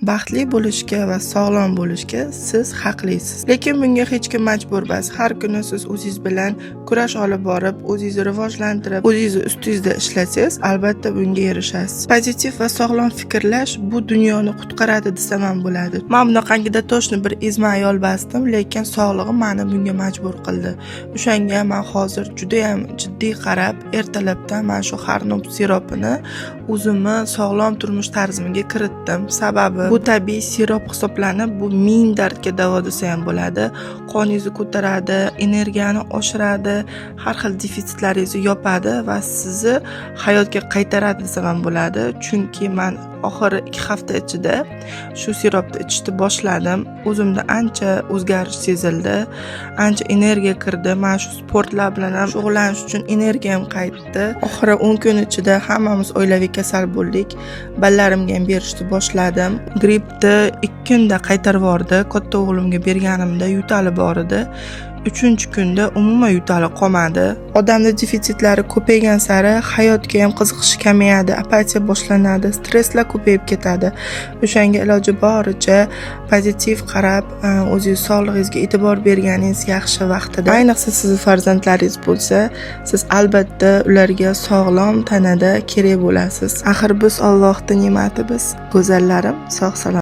Baxtli bo'lishga va sog'lom bo'lishga siz haqlisiz. Lekin bunga hech kim majbur emas. Har kuni siz o'zingiz bilan kurash olib borib, o'zingizni rivojlantirib, o'zingizni ustingizda ishlasangiz, albatta bunga erishasiz. Pozitiv va sog'lom fikrlash bu dunyoni qutqaradi desam ham bo'ladi. Men bunaqangida toshni bir ezma ayol basdim, lekin sog'lig'im meni bunga majbur qildi. O'shanga men hozir juda ham jiddiy qarab, ertalabdan men shu harnub siropini o'zimni sog'lom turmush tarzimga kiritdim. Sababi bu tabiiy sirop hisoblanib, bu ming dardga davo desa ham bo'ladi. Qoningizni ko'taradi, energiyani oshiradi, har xil defitsitlaringizni yopadi va sizni hayotga qaytaradi desam ham bo'ladi. Chunki men oxiri 2 hafta ichida shu siropni ichishni boshladim. O'zimda ancha o'zgarish sezildi, ancha energiya kirdi. Men shu sportlar bilan ham shug'ullanish uchun energiyam qaytdi. Oxiri 10 kun ichida hammamiz oilaviy kasal bo'ldik. Ballalarimga ham berishni boshladim. Grippni 2 kunda qaytarib yubordi. Katta o'g'limga berganimda yo'tali bor edi. 3-kunda umuman yo'tali qolmadi. Odamning defitsitlari ko'paygan sari hayotga ham qiziqish kamayadi, apatiya boshlanadi, stresslar ko'payib ketadi. O'shanga iloji boricha pozitiv qarab, o'zingiz sog'lig'ingizga e'tibor berganingiz yaxshi vaqtida. Ayniqsa sizning farzandlaringiz bo'lsa, siz albatta ularga sog'lom tanada kerak bo'lasiz. Axir biz Allohning ne'mati biz. Go'zallarim, sog' salomat